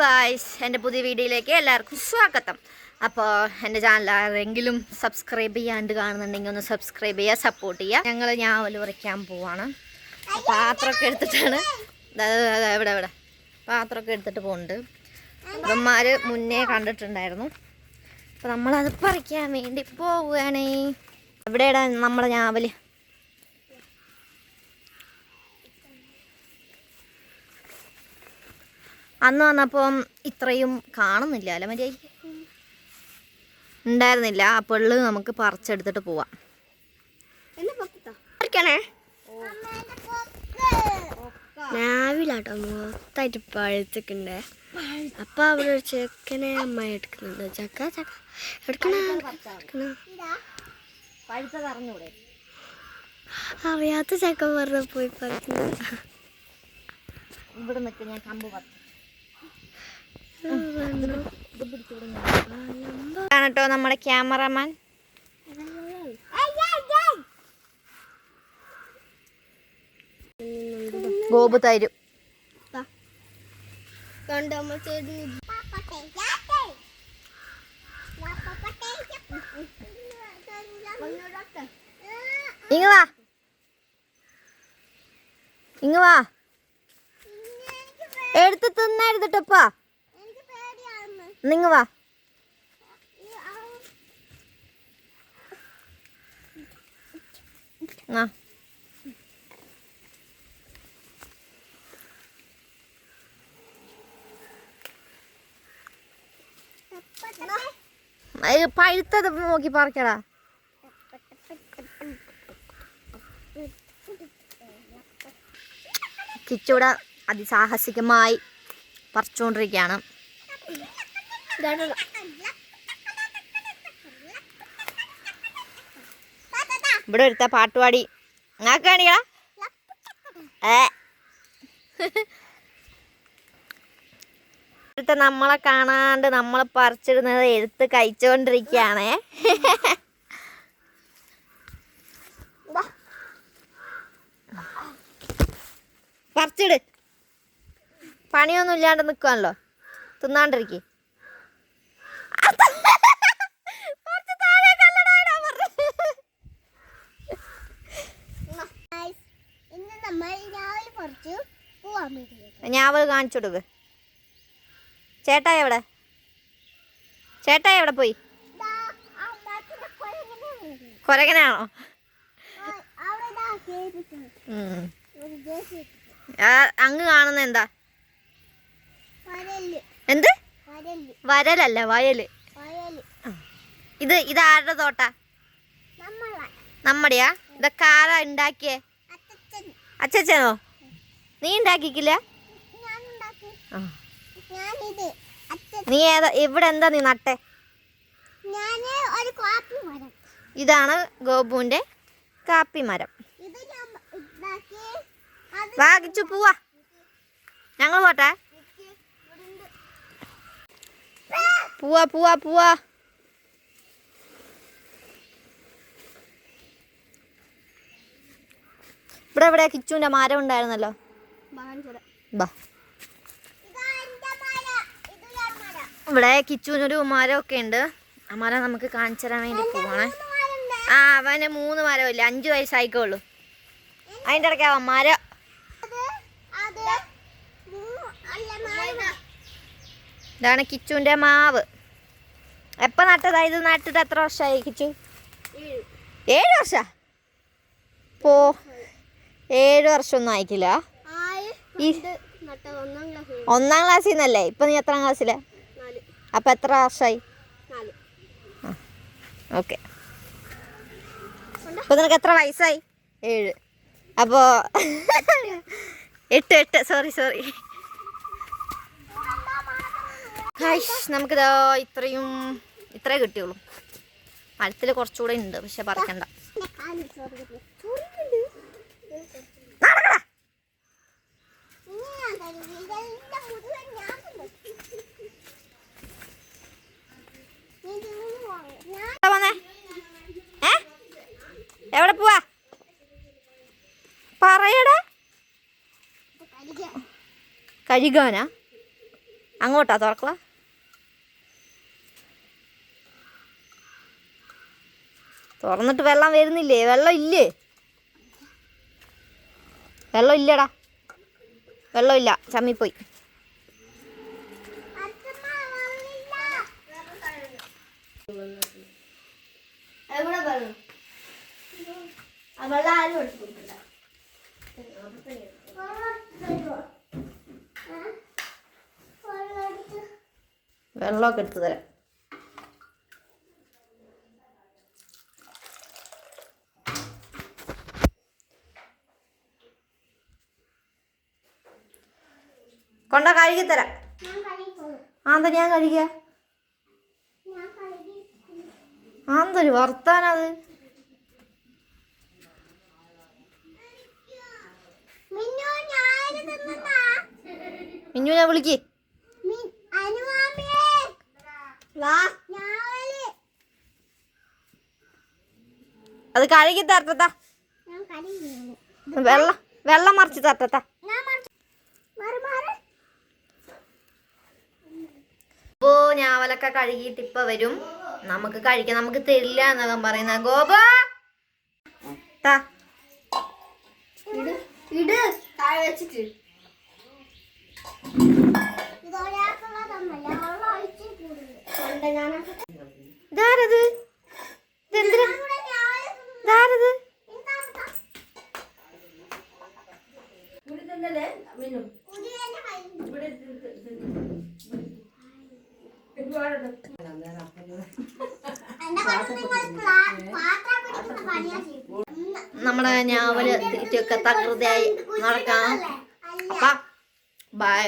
Guys, എൻ്റെ പുതിയ വീഡിയോയിലേക്ക് എല്ലാവർക്കും സ്വാഗതം. അപ്പോൾ എൻ്റെ ചാനൽ ആരെങ്കിലും സബ്സ്ക്രൈബ് ചെയ്യാണ്ട് കാണുന്നുണ്ടെങ്കിൽ ഒന്ന് സബ്സ്ക്രൈബ് ചെയ്യുക, സപ്പോർട്ട് ചെയ്യുക. ഞങ്ങൾ ഞാവൽ ഉറയ്ക്കാൻ പോവാണ്. പാത്രമൊക്കെ എടുത്തിട്ടാണ് ഇവിടെ പാത്രമൊക്കെ എടുത്തിട്ട് പോകുന്നുണ്ട്. അമ്മമാർ മുന്നേ കണ്ടിട്ടുണ്ടായിരുന്നു. അപ്പോൾ നമ്മളത് പറിക്കാൻ വേണ്ടി പോവുകയാണേ. എവിടെയാണ് നമ്മളെ ഞാവൽ? അന്ന് വന്നപ്പം ഇത്രയും കാണുന്നില്ല അല്ല, മറ്റേ ഉണ്ടായിരുന്നില്ല. അപ്പോൾ നമുക്ക് പറിച്ചെടുത്തിട്ട് പോവാം. രാവിലാട്ടോ മൊത്തമായിട്ട് പഴുത്തിട്ടുണ്ട്. അപ്പൊ അവിടെ ഒരു ചെക്കനെ അമ്മ എടുക്കുന്നുണ്ട്. ചക്ക അറിയാത്ത ചക്ക പറഞ്ഞ പോയി പറിക്കുന്നത്. ഇവിടെ നിൽക്ക്, ഞാൻ കമ്പ് പറിച്ചു ട്ടോ നമ്മുടെ ക്യാമറമാൻ. ഗോപു തരും. ഇങ്ങ് വാ, ഇങ്ങ് വാ. എടുത്ത് തിന്നരുതിട്ടപ്പാ. നിങ്ങ വാ. പഴുത്തത് നോക്കി പറിക്കടാ. കിച്ചൂടെ അതിസാഹസികമായി പറിച്ചുകൊണ്ടിരിക്കുകയാണ്. ഇവിടെ ഒരുത്ത പാട്ടുപാടി കാണിയാ. നമ്മളെ കാണാണ്ട് നമ്മളെ പറിച്ചിടുന്നത് എടുത്ത് കഴിച്ചോണ്ടിരിക്കുകയാണേ. പറിച്ചിട്. പണിയൊന്നും ഇല്ലാണ്ട് നിൽക്കുവാണല്ലോ, തിന്നാണ്ടിരിക്കേ. ഞാവൽ കാണിച്ചു കൊടുക്ക്. ചേട്ടായി എവിടെ? ചേട്ടായി എവിടെ പോയി? കൊരകനാണോ? അങ്ങ് കാണുന്ന എന്താ? എന്ത്? വരലല്ല, വയല്. ഇത് ആരുടെ തോട്ടാ? നമ്മുടെയാ? ഇതൊക്കെ ആരാ ഉണ്ടാക്കിയേ? അച്ഛനോ? നീ ഉണ്ടാക്കിക്കില്ല? നീ ഇവിടെ എന്താ നീ നട്ടെ? ഇതാണ് ഗോപുവിന്റെ കാപ്പി മരം. വാങ്ങിച്ചു പോവാ, ഞങ്ങൾ പോട്ടെ. പോവാ പോവാ പോവാ. ഇവിടെ എവിടെ കിച്ചുവിന്റെ മരം ഉണ്ടായിരുന്നല്ലോ. ഇവിടെ കിച്ചുവിനൊരു മരമൊക്കെ ഉണ്ട്. ആ മരം നമുക്ക് കാണിച്ചു തരാൻ വേണ്ടി പോവാണേ. അവന് 3 മരമില്ല, 5 വയസ്സായിക്കോളൂ. അതിൻ്റെ ഇടയ്ക്കാവാ മരം. ഇതാണ് കിച്ചുവിന്റെ മാവ്. എപ്പോ നട്ടതാ ഇത്? നട്ടിട്ട് എത്ര വർഷമായി കിച്ചു? 7 വർഷം. 7 വർഷമൊന്നും ആയിക്കില്ല. 1ാം ക്ലാസ്സിൽ നിന്നല്ലേ? ഇപ്പൊ നീ എത്രാം ക്ലാസ്സിലാ? അപ്പൊ എത്ര വർഷമായി? ഓക്കെ. അപ്പൊ നിനക്ക് എത്ര വയസ്സായി? 7. അപ്പോ 8. സോറി. നമുക്കിതാ ഇത്രേ കിട്ടിയുള്ളൂ. മരത്തിൽ കുറച്ചുകൂടെ ഉണ്ട്, പക്ഷെ പറിക്കണ്ട. എവിടെ പോവാ പറയടാ? കഴുകാനാ? അങ്ങോട്ടാ തുറക്കള. തുറന്നിട്ട് വെള്ളം വരുന്നില്ലേ? വെള്ളം ഇല്ലേ? വെള്ളം ഇല്ലടാ, വെള്ളമില്ല, ചമ്മിപ്പോയി. വെള്ളമൊക്കെ എടുത്തു തരാം. കൊണ്ട കഴുകി തരാം. ആന്താ ഞാൻ കഴുകിയ? ആന്തൊരു വർത്താനത്. മിന്നുനെ വിളിക്ക്. അത് കഴുകി തരട്ടാ. വെള്ളം മറിച്ച് തരട്ടാ. അപ്പോ ഞാവലൊക്കെ കഴുകിയിട്ട് ഇപ്പൊ വരും. നമുക്ക് കഴിക്കാം. നമുക്ക് തരില്ല എന്നൊക്കെ പറയുന്ന ഗോപ വെച്ചിട്ട് ഇതാരത്? ഇതെന്തിനാ? ഇതാരത്? നമ്മുടെ ഞാവല് തീറ്റയൊക്കെ തകൃതിയായി നടക്കാം. അപ്പ ബൈ.